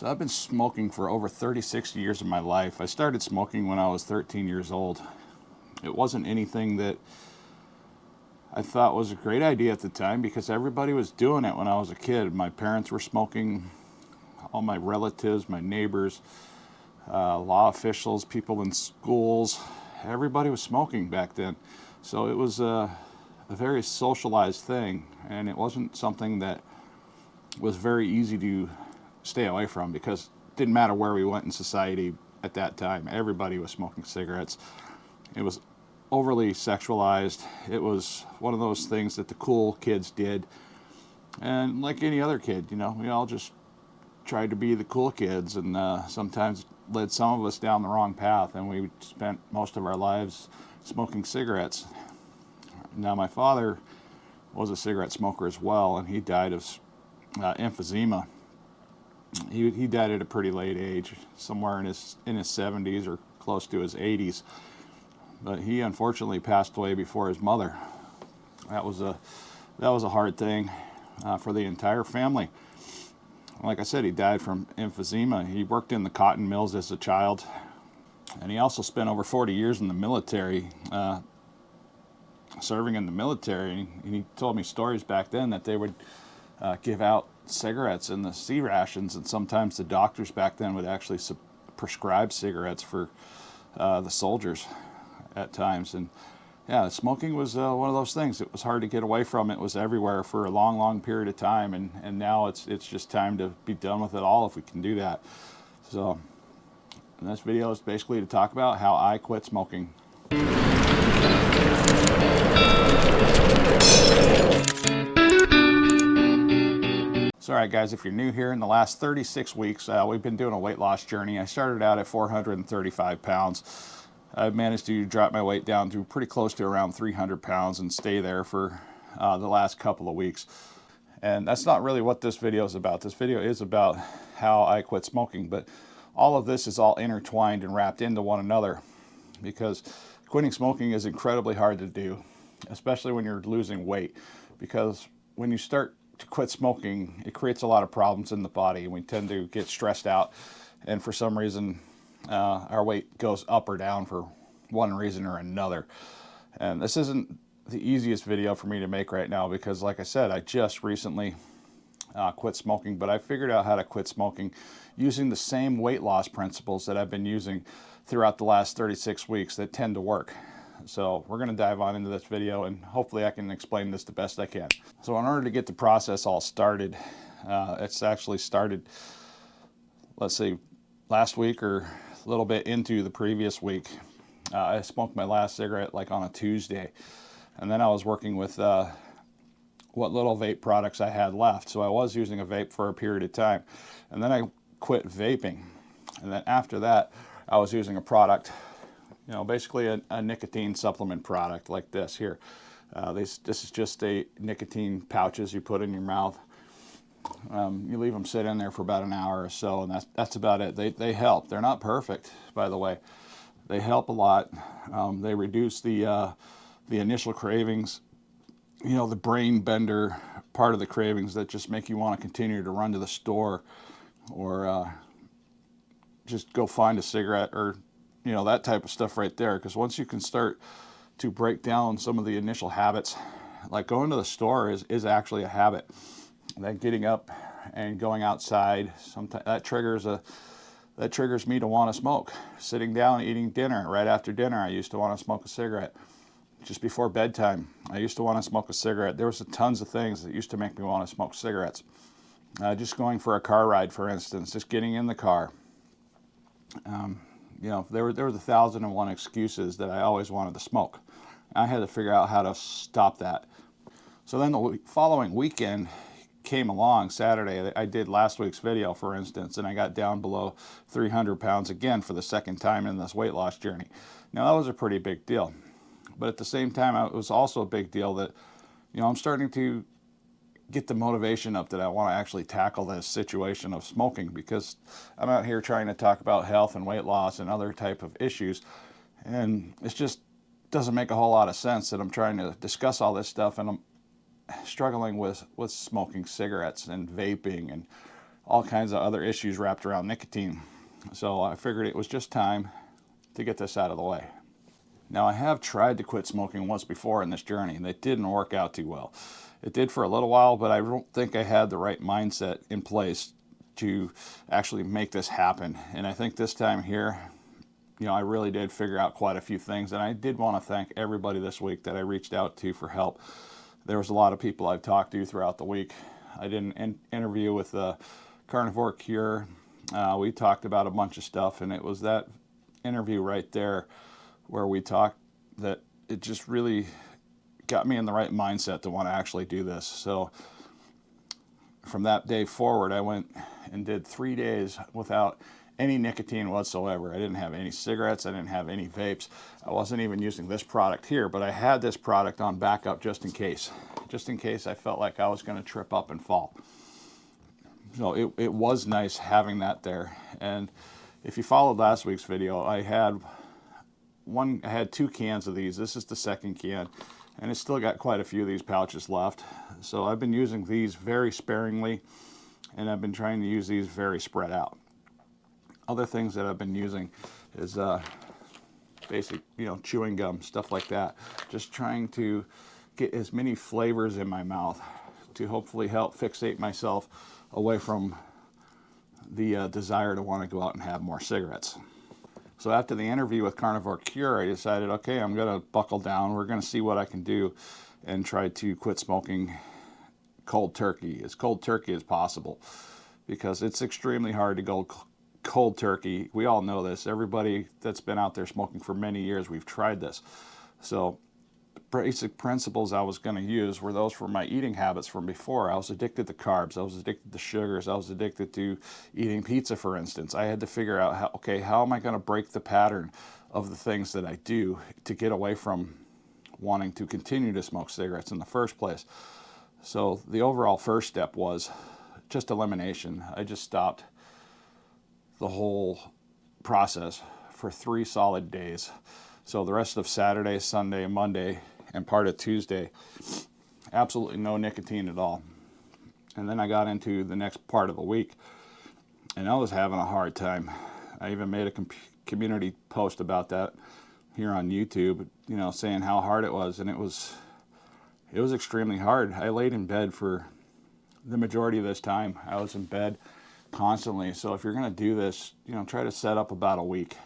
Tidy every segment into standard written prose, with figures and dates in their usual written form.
So I've been smoking for over 36 years of my life. I started smoking when I was 13 years old. It wasn't anything that I thought was a great idea at the time because everybody was doing it when I was a kid. My parents were smoking, all my relatives, my neighbors, law officials, people in schools, everybody was smoking back then. So it was a very socialized thing, and it wasn't something that was very easy to stay away from because it didn't matter where we went in society at that time. Everybody was smoking cigarettes. It was overly sexualized. It was one of those things that the cool kids did. And like any other kid, you know, we all just tried to be the cool kids, and sometimes led some of us down the wrong path, and we spent most of our lives smoking cigarettes. Now, my father was a cigarette smoker as well, and he died of emphysema. He died at a pretty late age, somewhere in his 70s or close to his 80s. But he unfortunately passed away before his mother. That was a hard thing for the entire family. Like I said, he died from emphysema. He worked in the cotton mills as a child, and he also spent over 40 years in the military, serving in the military. And he told me stories back then that they would give out cigarettes in the C rations, and sometimes the doctors back then would actually prescribe cigarettes for the soldiers at times. And yeah, smoking was one of those things. It was hard to get away from. It was everywhere for a long, long period of time, and now it's just time to be done with it all if we can do that. So this video is basically to talk about how I quit smoking. So, all right, guys, if you're new here, in the last 36 weeks, we've been doing a weight loss journey. I started out at 435 pounds. I've managed to drop my weight down to pretty close to around 300 pounds and stay there for the last couple of weeks. And that's not really what this video is about. This video is about how I quit smoking, but all of this is all intertwined and wrapped into one another, because quitting smoking is incredibly hard to do, especially when you're losing weight, because when you start to quit smoking, it creates a lot of problems in the body, and we tend to get stressed out, and for some reason our weight goes up or down for one reason or another. And this isn't the easiest video for me to make right now because, like I said, I just recently quit smoking, but I figured out how to quit smoking using the same weight loss principles that I've been using throughout the last 36 weeks that tend to work. So we're going to dive on into this video, and hopefully I can explain this the best I can. So in order to get the process all started, it's actually started, let's see, last week or a little bit into the previous week. I smoked my last cigarette like on a Tuesday, and then I was working with what little vape products I had left. So I was using a vape for a period of time, and then I quit vaping. And then after that, I was using a product, you know, basically a nicotine supplement product like this here. This is just a nicotine pouches you put in your mouth. You leave them sit in there for about an hour or so, and that's about it. They help. They're not perfect, by the way. They help a lot. They reduce the initial cravings, you know, the brain bender part of the cravings that just make you want to continue to run to the store or just go find a cigarette, or you know, that type of stuff right there. Because once you can start to break down some of the initial habits, like going to the store is actually a habit. And then getting up and going outside, sometimes that triggers me to want to smoke. Sitting down eating dinner, right after dinner, I used to want to smoke a cigarette. Just before bedtime, I used to want to smoke a cigarette. There was tons of things that used to make me want to smoke cigarettes. Just going for a car ride, for instance, just getting in the car. You know, there were 1,001 excuses that I always wanted to smoke. I had to figure out how to stop that. So then the following weekend came along, Saturday. I did last week's video, for instance, and I got down below 300 pounds again for the second time in this weight loss journey. Now, that was a pretty big deal. But at the same time, it was also a big deal that, you know, I'm starting to get the motivation up that I want to actually tackle this situation of smoking, because I'm out here trying to talk about health and weight loss and other type of issues, and it just doesn't make a whole lot of sense that I'm trying to discuss all this stuff and I'm struggling with smoking cigarettes and vaping and all kinds of other issues wrapped around nicotine. So I figured it was just time to get this out of the way. Now, I have tried to quit smoking once before in this journey, and it didn't work out too well. It did for a little while, but I don't think I had the right mindset in place to actually make this happen. And I think this time here, I really did figure out quite a few things. And I did want to thank everybody this week that I reached out to for help. There was a lot of people I've talked to throughout the week. I did an interview with the Carnivore Cure. We talked about a bunch of stuff, and it was that interview right there where we talked that it just really got me in the right mindset to want to actually do this. So from that day forward, I went and did 3 days without any nicotine whatsoever. I didn't have any cigarettes. I didn't have any vapes. I wasn't even using this product here, but I had this product on backup just in case I felt like I was going to trip up and fall. So it was nice having that there. And if you followed last week's video, I had 2 cans of these. This is the second can, and it's still got quite a few of these pouches left. So I've been using these very sparingly, and I've been trying to use these very spread out. Other things that I've been using is basic, chewing gum, stuff like that. Just trying to get as many flavors in my mouth to hopefully help fixate myself away from the desire to want to go out and have more cigarettes. So after the interview with Carnivore Cure, I decided, okay, I'm going to buckle down. We're going to see what I can do and try to quit smoking cold turkey, as cold turkey as possible, because it's extremely hard to go cold turkey. We all know this. Everybody that's been out there smoking for many years, we've tried this. So basic principles I was going to use were those for my eating habits from before. I was addicted to carbs. I was addicted to sugars. I was addicted to eating pizza, for instance. I had to figure out, how am I going to break the pattern of the things that I do to get away from wanting to continue to smoke cigarettes in the first place. So the overall first step was just elimination. I just stopped the whole process for 3 solid days. So the rest of Saturday, Sunday, Monday, and part of Tuesday, absolutely no nicotine at all. And then I got into the next part of the week, and I was having a hard time. I even made a community post about that here on YouTube, saying how hard it was, and it was extremely hard. I laid in bed for the majority of this time. I was in bed constantly. So if you're going to do this, try to set up about a week,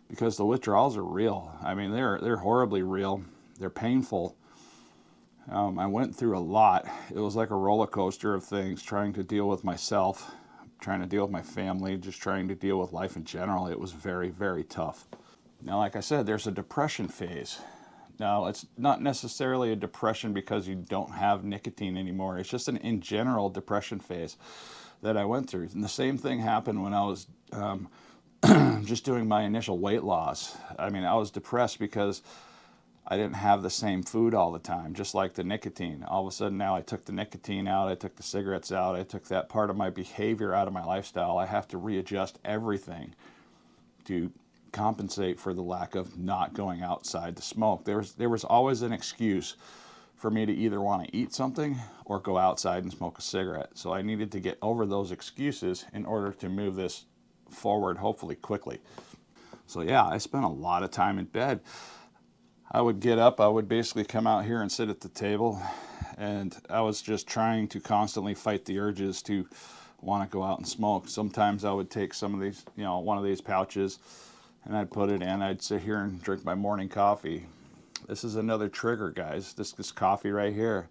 because the withdrawals are real. I mean, they're horribly real. They're painful. I went through a lot. It was like a roller coaster of things, trying to deal with myself, trying to deal with my family, just trying to deal with life in general. It was very, very tough. Now, like I said, there's a depression phase. Now, it's not necessarily a depression because you don't have nicotine anymore. It's just an in general depression phase that I went through. And the same thing happened when I was just doing my initial weight loss. I mean, I was depressed because I didn't have the same food all the time, just like the nicotine. All of a sudden now I took the nicotine out, I took the cigarettes out, I took that part of my behavior out of my lifestyle. I have to readjust everything to compensate for the lack of not going outside to smoke. There was always an excuse for me to either want to eat something or go outside and smoke a cigarette. So I needed to get over those excuses in order to move this forward, hopefully quickly. So yeah, I spent a lot of time in bed. I would get up, I would basically come out here and sit at the table, and I was just trying to constantly fight the urges to want to go out and smoke. Sometimes I would take some of these, one of these pouches, and I'd put it in. I'd sit here and drink my morning coffee. This is another trigger, guys. This coffee right here.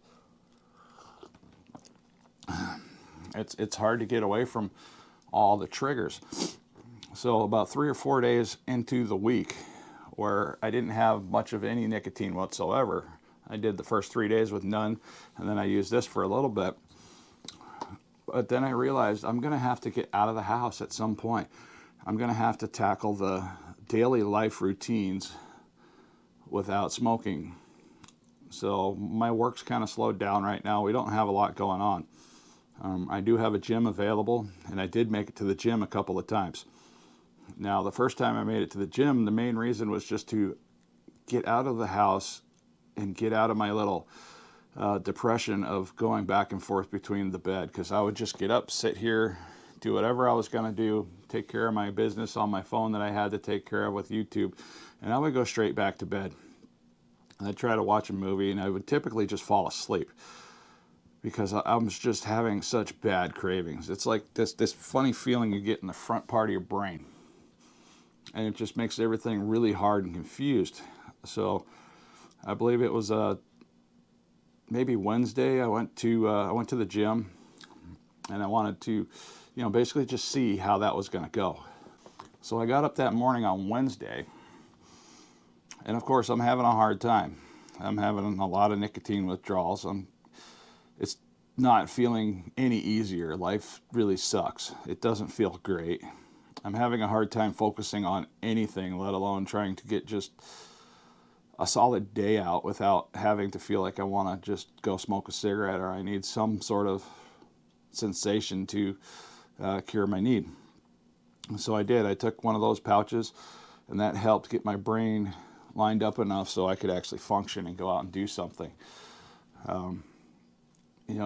It's hard to get away from all the triggers. So about 3 or 4 days into the week, where I didn't have much of any nicotine whatsoever, I did the first 3 days with none, and then I used this for a little bit. But then I realized I'm going to have to get out of the house at some point. I'm going to have to tackle the daily life routines without smoking. So my work's kind of slowed down right now. We don't have a lot going on. I do have a gym available, and I did make it to the gym a couple of times. Now, the first time I made it to the gym, the main reason was just to get out of the house and get out of my little depression of going back and forth between the bed, because I would just get up, sit here, do whatever I was going to do, take care of my business on my phone that I had to take care of with YouTube, and I would go straight back to bed. I'd try to watch a movie, and I would typically just fall asleep because I was just having such bad cravings. It's like this funny feeling you get in the front part of your brain, and it just makes everything really hard and confused. So I believe it was maybe Wednesday. I went to the gym, and I wanted to, basically just see how that was going to go. So I got up that morning on Wednesday, and of course I'm having a hard time. I'm having a lot of nicotine withdrawals. It's not feeling any easier. Life really sucks. It doesn't feel great. I'm having a hard time focusing on anything, let alone trying to get just a solid day out without having to feel like I want to just go smoke a cigarette, or I need some sort of sensation to cure my need. So I did. I took one of those pouches, and that helped get my brain lined up enough so I could actually function and go out and do something.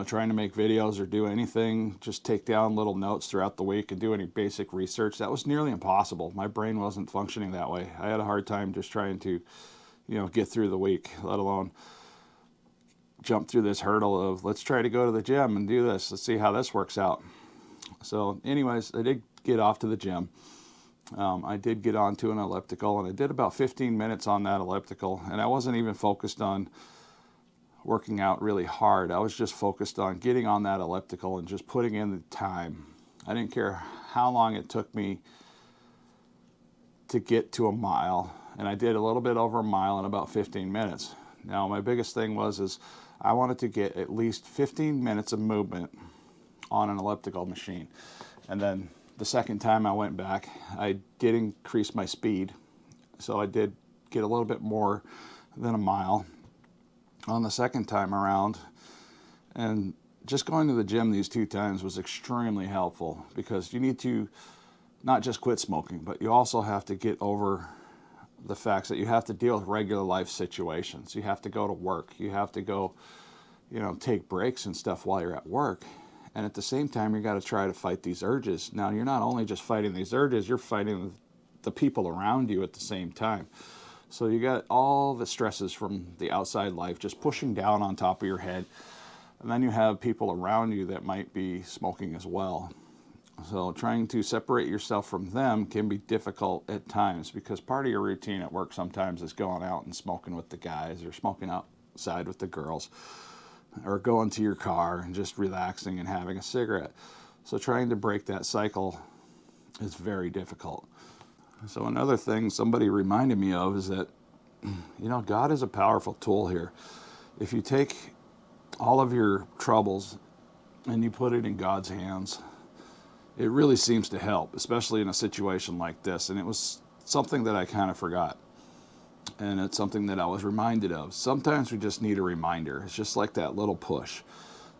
Trying to make videos or do anything, just take down little notes throughout the week and do any basic research, that was nearly impossible. My brain wasn't functioning that way. I had a hard time just trying to, get through the week, let alone jump through this hurdle of let's try to go to the gym and do this. Let's see how this works out. So anyways, I did get off to the gym. I did get onto an elliptical, and I did about 15 minutes on that elliptical, and I wasn't even focused on working out really hard. I was just focused on getting on that elliptical and just putting in the time. I didn't care how long it took me to get to a mile, and I did a little bit over a mile in about 15 minutes. Now, my biggest thing is I wanted to get at least 15 minutes of movement on an elliptical machine. And then the second time I went back, I did increase my speed, so I did get a little bit more than a mile on the second time around. And just going to the gym these two times was extremely helpful, because you need to not just quit smoking, but you also have to get over the facts that you have to deal with regular life situations. You have to go to work. You have to go, take breaks and stuff while you're at work. And at the same time, you got to try to fight these urges. Now, you're not only just fighting these urges, you're fighting the people around you at the same time. So you got all the stresses from the outside life just pushing down on top of your head. And then you have people around you that might be smoking as well. So trying to separate yourself from them can be difficult at times, because part of your routine at work sometimes is going out and smoking with the guys, or smoking outside with the girls, or going to your car and just relaxing and having a cigarette. So trying to break that cycle is very difficult. So another thing somebody reminded me of is that, God is a powerful tool here. If you take all of your troubles and you put it in God's hands, it really seems to help, especially in a situation like this. And it was something that I kind of forgot. And it's something that I was reminded of. Sometimes we just need a reminder. It's just like that little push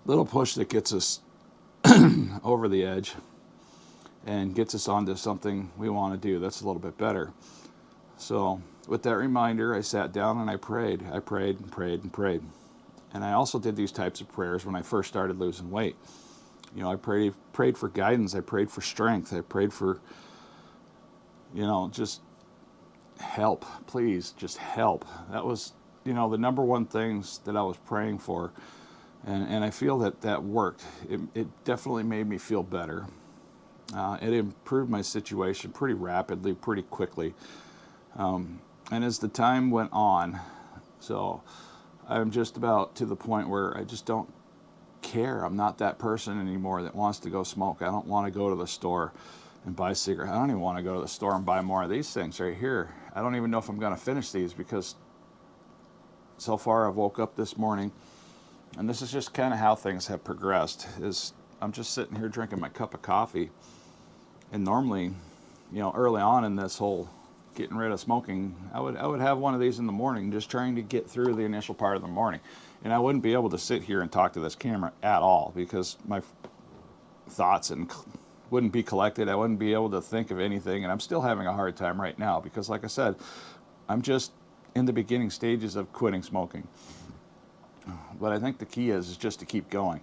that gets us over the edge and gets us onto something we want to do that's a little bit better. So with that reminder, I sat down and I prayed. I prayed and prayed and prayed. And I also did these types of prayers when I first started losing weight. I prayed for guidance. I prayed for strength. I prayed for, just help. Please, just help. That was, the number one things that I was praying for. And I feel that worked. It definitely made me feel better. It improved my situation pretty rapidly, pretty quickly. And as the time went on, so I'm just about to the point where I just don't care. I'm not that person anymore that wants to go smoke. I don't want to go to the store and buy cigarettes. I don't even want to go to the store and buy more of these things right here. I don't even know if I'm going to finish these, because so far I've woke up this morning, and this is just kind of how things have progressed, is I'm just sitting here drinking my cup of coffee. And normally, early on in this whole getting rid of smoking, I would have one of these in the morning, just trying to get through the initial part of the morning. And I wouldn't be able to sit here and talk to this camera at all, because my thoughts wouldn't be collected. I wouldn't be able to think of anything. And I'm still having a hard time right now, because like I said, I'm just in the beginning stages of quitting smoking. But I think the key is just to keep going.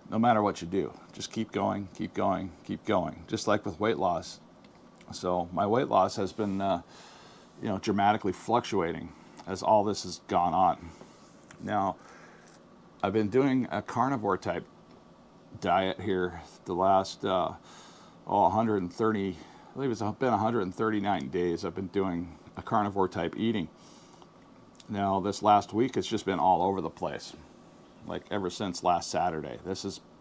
no matter what you do. Just keep going, keep going, keep going. Just like with weight loss. So my weight loss has been, dramatically fluctuating as all this has gone on. Now, I've been doing a carnivore type diet here the last 130, I believe it's been 139 days I've been doing a carnivore type eating. Now this last week it's just been all over the place. Like ever since last Saturday,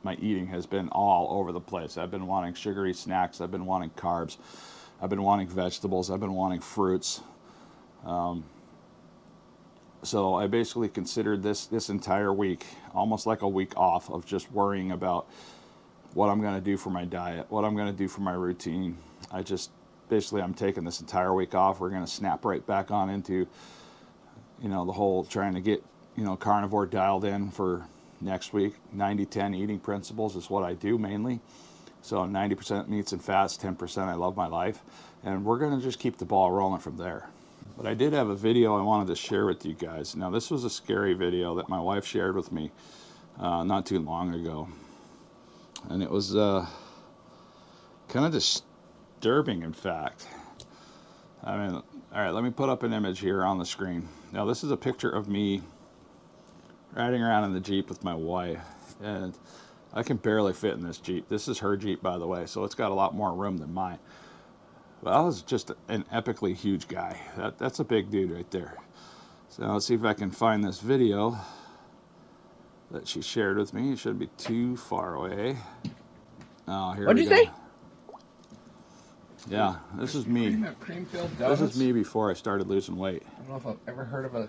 my eating has been all over the place. I've been wanting sugary snacks, I've been wanting carbs, I've been wanting vegetables, I've been wanting fruits. So I basically considered this entire week almost like a week off of just worrying about what I'm going to do for my diet, what I'm going to do for my routine. I'm taking this entire week off. We're going to snap right back on into, the whole trying to get, carnivore dialed in for next week. 90-10 eating principles is what I do mainly. So 90% meats and fats, 10% I love my life. And we're going to just keep the ball rolling from there. But I did have a video I wanted to share with you guys. Now, this was a scary video that my wife shared with me not too long ago. And it was kind of disturbing, in fact. I mean, all right, let me put up an image here on the screen. Now, this is a picture of me riding around in the Jeep with my wife. And I can barely fit in this Jeep. This is her Jeep, by the way, so it's got a lot more room than mine. But I was just an epically huge guy. That's a big dude right there. So let's see if I can find this video that she shared with me. It shouldn't be too far away. Oh, here What'd we you go. say? Yeah, this is me. This is me before I started losing weight. I don't know if I've ever heard of a...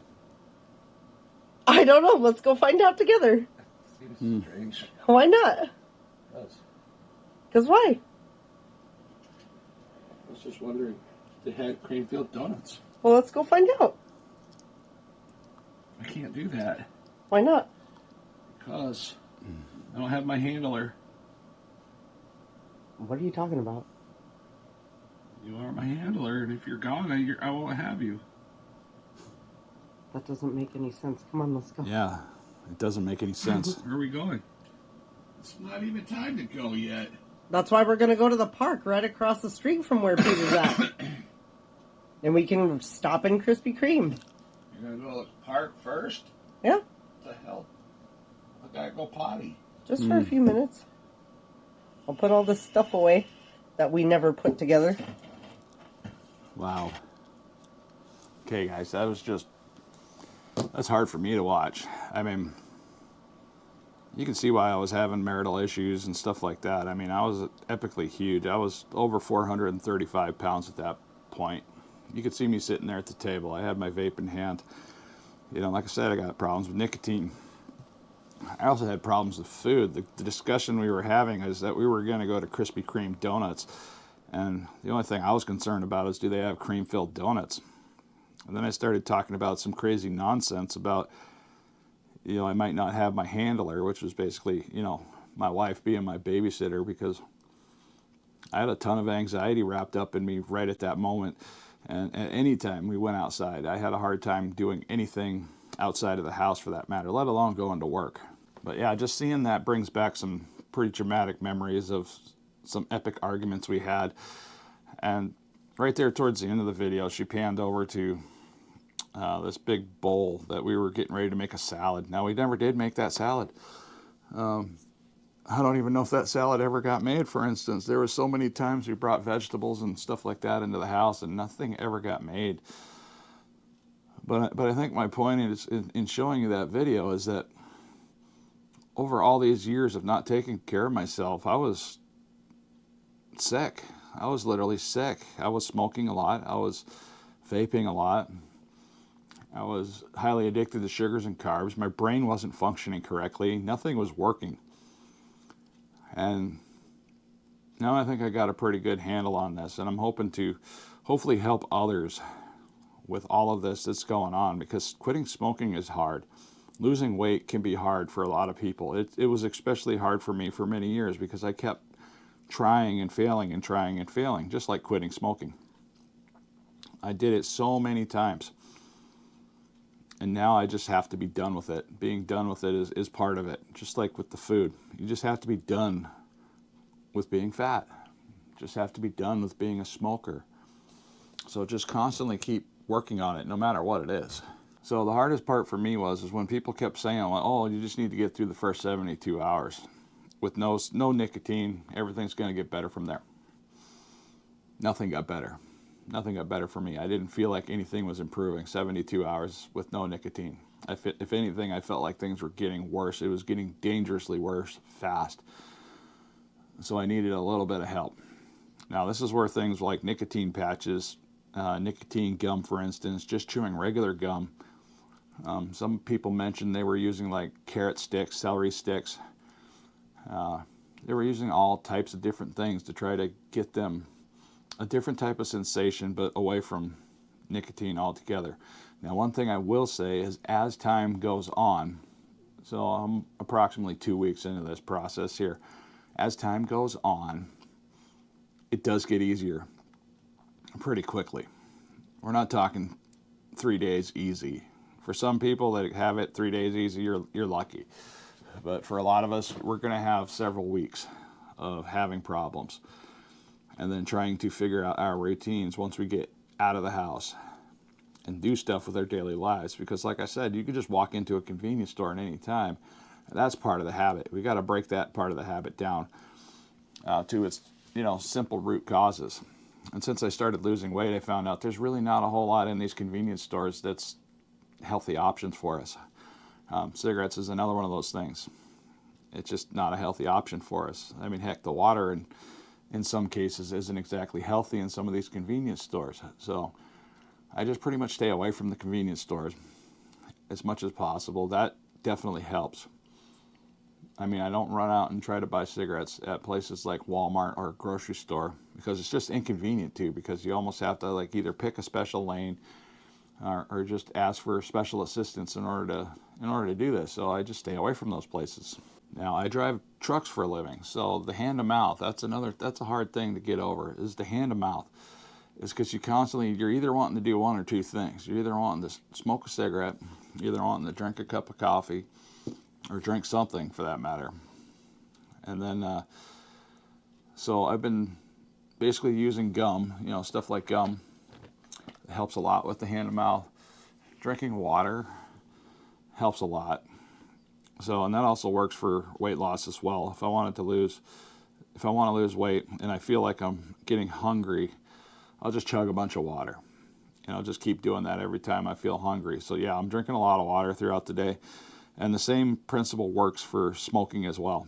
I don't know. Let's go find out together. Seems strange. Why not? It does. Because why? I was just wondering if they had cream-filled donuts. Well, let's go find out. I can't do that Why not? because I don't have my handler. What are you talking about? You are my handler, and if you're gone, I won't have you. That doesn't make any sense. Come on, let's go. Yeah, it doesn't make any sense. Where are we going? It's not even time to go yet. That's why we're going to go to the park right across the street from where Peter's at. And we can stop in Krispy Kreme. You're going to go to the park first? Yeah, What the hell? I gotta go potty. just for a few minutes. I'll put all this stuff away that we never put together. Wow. Okay, guys, that's hard for me to watch. I mean, you can see why I was having marital issues and stuff like that. I mean, I was epically huge. I was over 435 pounds at that point. You could see me sitting there at the table. I had my vape in hand. Like I said, I got problems with nicotine. I also had problems with food. The discussion we were having is that we were going to go to Krispy Kreme donuts. And the only thing I was concerned about is, do they have cream-filled donuts? And then I started talking about some crazy nonsense about, I might not have my handler, which was basically, my wife being my babysitter, because I had a ton of anxiety wrapped up in me right at that moment. And at any time we went outside, I had a hard time doing anything outside of the house for that matter, let alone going to work. But yeah, just seeing that brings back some pretty traumatic memories of some epic arguments we had. And right there towards the end of the video, she panned over to this big bowl that we were getting ready to make a salad. Now, we never did make that salad. I don't even know if that salad ever got made, for instance. There were so many times we brought vegetables and stuff like that into the house, and nothing ever got made. But I think my point is in showing you that video is that over all these years of not taking care of myself, I was sick. I was literally sick. I was smoking a lot. I was vaping a lot. I was highly addicted to sugars and carbs. My brain wasn't functioning correctly. Nothing was working. And now I think I got a pretty good handle on this, and I'm hoping to hopefully help others with all of this that's going on, because quitting smoking is hard. Losing weight can be hard for a lot of people. It was especially hard for me for many years because I kept trying and failing and trying and failing, just like quitting smoking. I did it so many times. And now I just have to be done with it. Being done with it is part of it. Just like with the food. You just have to be done with being fat. Just have to be done with being a smoker. So just constantly keep working on it, no matter what it is. So the hardest part for me was when people kept saying, oh, you just need to get through the first 72 hours. With no nicotine, everything's going to get better from there. Nothing got better. Nothing got better for me. I didn't feel like anything was improving 72 hours with no nicotine. If anything, I felt like things were getting worse. It was getting dangerously worse fast. So I needed a little bit of help. Now, this is where things like nicotine patches, nicotine gum, for instance, just chewing regular gum. Some people mentioned they were using like carrot sticks, celery sticks. They were using all types of different things to try to get them a different type of sensation, but away from nicotine altogether. Now, one thing I will say is as time goes on, so I'm approximately 2 weeks into this process here, as time goes on, it does get easier pretty quickly. We're not talking 3 days easy. For some people that have it 3 days easy, you're lucky. But for a lot of us, we're going to have several weeks of having problems and then trying to figure out our routines once we get out of the house and do stuff with our daily lives. Because like I said, you could just walk into a convenience store at any time. That's part of the habit. We got to break that part of the habit down to its simple root causes. And since I started losing weight, I found out there's really not a whole lot in these convenience stores that's healthy options for us. Cigarettes is another one of those things. It's just not a healthy option for us. I mean, heck, the water in some cases isn't exactly healthy in some of these convenience stores. So I just pretty much stay away from the convenience stores as much as possible. That definitely helps. I mean, I don't run out and try to buy cigarettes at places like Walmart or a grocery store because it's just inconvenient too, because you almost have to like either pick a special lane or just ask for special assistance in order to do this. So I just stay away from those places. Now, I drive trucks for a living, so the hand to mouth, that's a hard thing to get over, is the hand to mouth. It's because you're either wanting to do one or two things. You're either wanting to smoke a cigarette, you're either wanting to drink a cup of coffee, or drink something for that matter. And then, so I've been basically using gum, stuff like gum. It helps a lot with the hand to mouth. Drinking water helps a lot. So, and that also works for weight loss as well. If I want to lose weight and I feel like I'm getting hungry, I'll just chug a bunch of water. I'll just keep doing that every time I feel hungry. So yeah, I'm drinking a lot of water throughout the day. And the same principle works for smoking as well.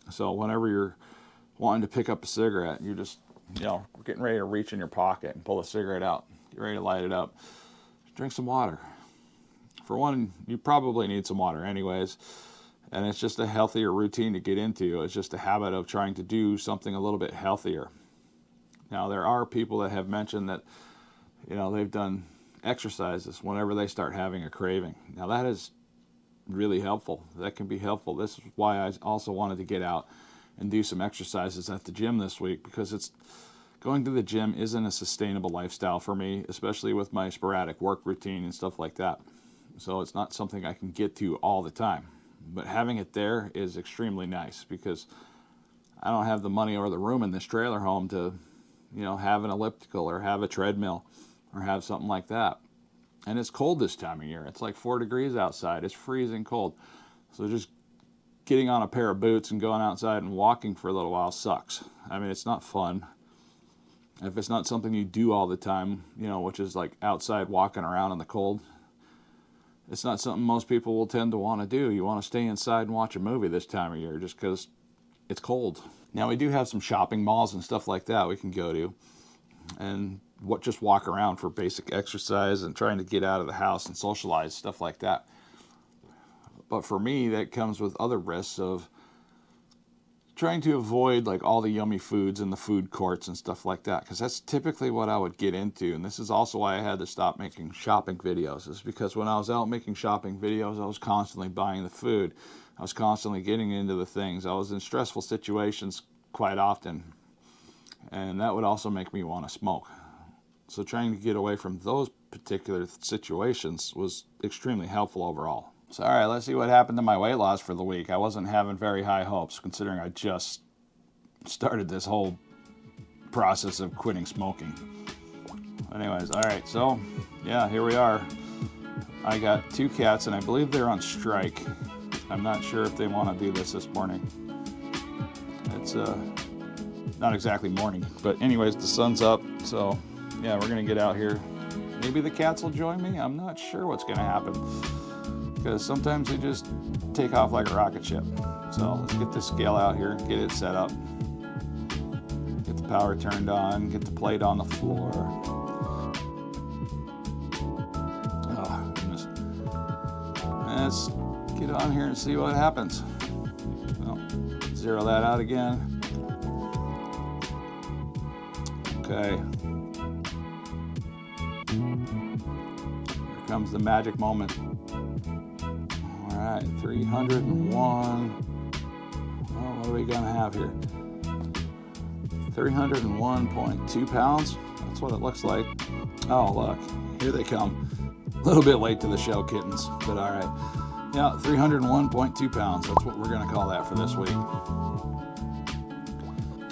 So whenever you're wanting to pick up a cigarette, you're just, getting ready to reach in your pocket and pull a cigarette out, get ready to light it up, drink some water. For one, you probably need some water anyways. And it's just a healthier routine to get into. It's just a habit of trying to do something a little bit healthier. Now, there are people that have mentioned that, they've done exercises whenever they start having a craving. Now, that is really helpful. That can be helpful. This is why I also wanted to get out and do some exercises at the gym this week, because going to the gym isn't a sustainable lifestyle for me, especially with my sporadic work routine and stuff like that. So it's not something I can get to all the time. But having it there is extremely nice because I don't have the money or the room in this trailer home to, have an elliptical or have a treadmill or have something like that. And it's cold this time of year. It's like 4 degrees outside. It's freezing cold. So just getting on a pair of boots and going outside and walking for a little while sucks. I mean, it's not fun. If it's not something you do all the time, which is like outside walking around in the cold, it's not something most people will tend to want to do. You want to stay inside and watch a movie this time of year just because it's cold. Now, we do have some shopping malls and stuff like that we can go to and just walk around for basic exercise and trying to get out of the house and socialize, stuff like that. But for me, that comes with other risks of trying to avoid like all the yummy foods in the food courts and stuff like that, because that's typically what I would get into. And this is also why I had to stop making shopping videos, is because when I was out making shopping videos, I was constantly buying the food. I was constantly getting into the things. I was in stressful situations quite often, and that would also make me want to smoke. So trying to get away from those particular situations was extremely helpful overall. So all right, let's see what happened to my weight loss for the week. I wasn't having very high hopes considering I just started this whole process of quitting smoking. Anyways, all right, so yeah, here we are. I got 2 cats and I believe they're on strike. I'm not sure if they want to do this morning. It's not exactly morning, but anyways, the sun's up, so yeah, we're gonna get out here. Maybe the cats will join me. I'm not sure what's gonna happen because sometimes they just take off like a rocket ship. So let's get this scale out here, get it set up, get the power turned on, get the plate on the floor. Oh goodness. Let's get on here and see what happens. Well, zero that out again. Okay. Here comes the magic moment. All right, 301. Well, what are we gonna have here? 301.2 pounds. That's what it looks like. Oh, look, here they come. A little bit late to the show, kittens, but all right. Yeah, 301.2 pounds. That's what we're gonna call that for this week.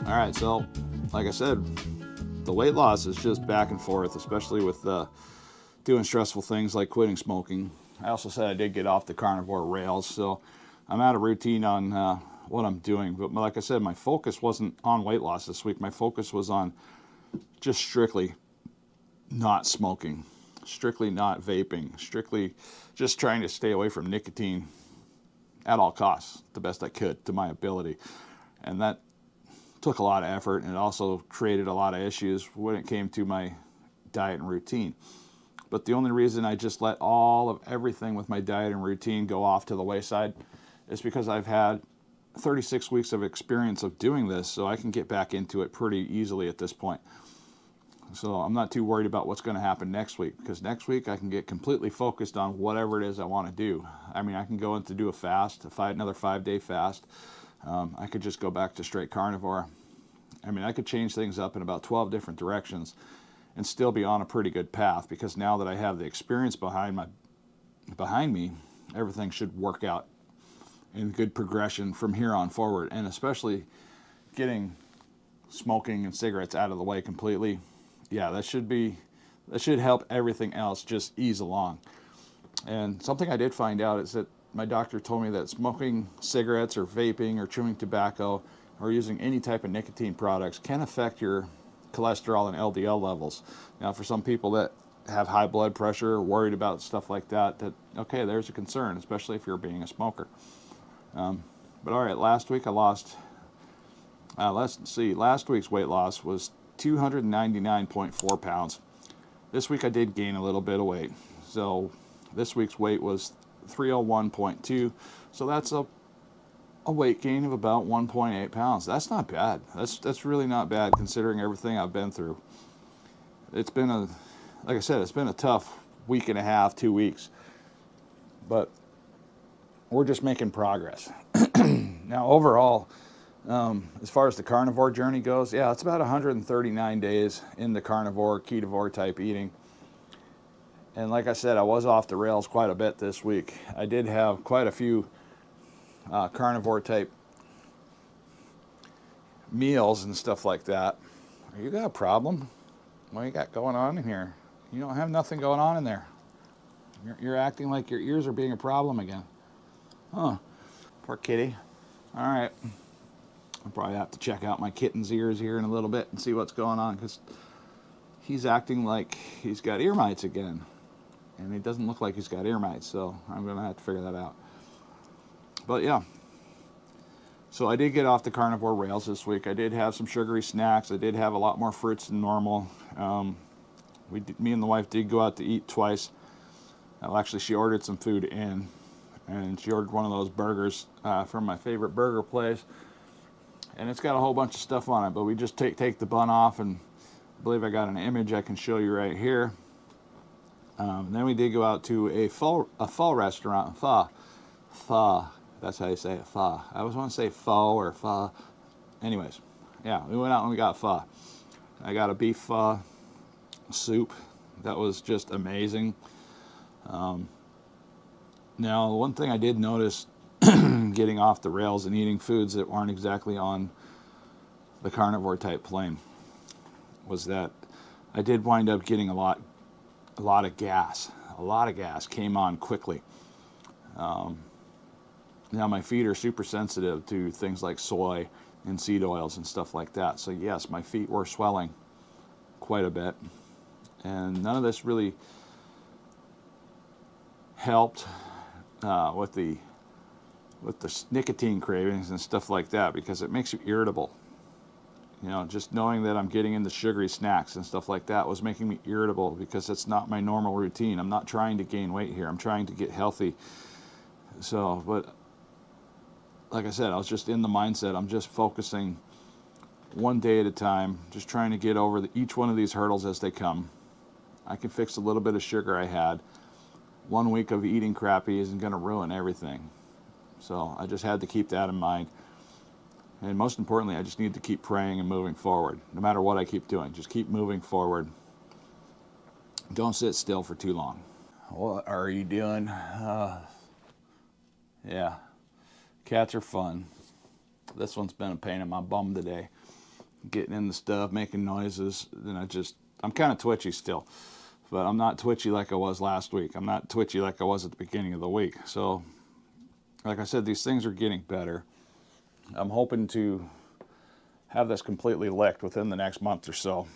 All right, so like I said, the weight loss is just back and forth, especially with doing stressful things like quitting smoking. I also said I did get off the carnivore rails, so I'm out of routine on what I'm doing. But like I said, my focus wasn't on weight loss this week. My focus was on just strictly not smoking, strictly not vaping, strictly just trying to stay away from nicotine at all costs, the best I could to my ability. And that took a lot of effort, and it also created a lot of issues when it came to my diet and routine. But the only reason I just let all of everything with my diet and routine go off to the wayside is because I've had 36 weeks of experience of doing this, so I can get back into it pretty easily at this point. So I'm not too worried about what's going to happen next week, because next week I can get completely focused on whatever it is I want to do. I mean, I can go in to do a fast, another 5-day fast. I could just go back to straight carnivore. I mean, I could change things up in about 12 different directions and still be on a pretty good path, because now that I have the experience behind me, everything should work out in good progression from here on forward. And especially getting smoking and cigarettes out of the way completely, yeah, that should help everything else just ease along. And something I did find out is that my doctor told me that smoking cigarettes or vaping or chewing tobacco or using any type of nicotine products can affect your cholesterol and LDL levels. Now, for some people that have high blood pressure or worried about stuff like that, okay, there's a concern, especially if you're being a smoker. But all right, last week I lost, last week's weight loss was 299.4 pounds. This week I did gain a little bit of weight. So this week's weight was 301.2. So that's a weight gain of about 1.8 pounds. That's not bad. That's really not bad considering everything I've been through. It's been like I said, it's been a tough week and a half, 2 weeks. But we're just making progress. Now, overall, as far as the carnivore journey goes, yeah, it's about 139 days in the carnivore, KetoVore type eating. And like I said, I was off the rails quite a bit this week. I did have quite a few carnivore type meals and stuff like that. You got a problem? What you got going on in here? You don't have nothing going on in there. You're acting like your ears are being a problem again. Huh. Poor kitty. All right. I'll probably have to check out my kitten's ears here in a little bit and see what's going on, because he's acting like he's got ear mites again. And it doesn't look like he's got ear mites, so I'm going to have to figure that out. But yeah. So I did get off the carnivore rails this week. I did have some sugary snacks. I did have a lot more fruits than normal. Me and the wife did go out to eat twice. Well, actually, she ordered some food in, and she ordered one of those burgers from my favorite burger place. And it's got a whole bunch of stuff on it, but we just take the bun off, and I believe I got an image I can show you right here. Then we did go out to a pho restaurant. Pho. That's how you say it, pho. I always want to say pho or pho. Anyways, yeah, we went out and we got pho. I got a beef pho, soup. That was just amazing. Now, one thing I did notice getting off the rails and eating foods that aren't exactly on the carnivore type plane was that I did wind up getting a lot of gas. A lot of gas came on quickly. Now my feet are super sensitive to things like soy and seed oils and stuff like that. So yes, my feet were swelling quite a bit. And none of this really helped with the nicotine cravings and stuff like that, because it makes you irritable. You know, just knowing that I'm getting into sugary snacks and stuff like that was making me irritable, because it's not my normal routine. I'm not trying to gain weight here. I'm trying to get healthy. So, but like I said, I was just in the mindset. I'm just focusing one day at a time, just trying to get over each one of these hurdles as they come. I can fix a little bit of sugar I had. 1 week of eating crappy isn't going to ruin everything. So I just had to keep that in mind. And most importantly, I just need to keep praying and moving forward. No matter what I keep doing, just keep moving forward. Don't sit still for too long. What are you doing? Yeah, cats are fun. This one's been a pain in my bum today. Getting in the stuff, making noises, and I'm kind of twitchy still. But I'm not twitchy like I was last week. I'm not twitchy like I was at the beginning of the week. So, like I said, these things are getting better. I'm hoping to have this completely licked within the next month or so.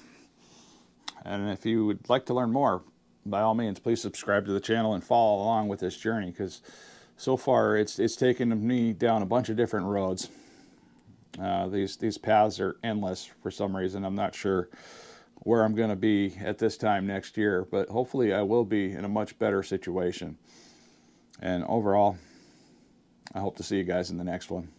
And if you would like to learn more, by all means, please subscribe to the channel and follow along with this journey, because so far it's taken me down a bunch of different roads. These paths are endless for some reason. I'm not sure where I'm going to be at this time next year, but hopefully I will be in a much better situation. And overall, I hope to see you guys in the next one.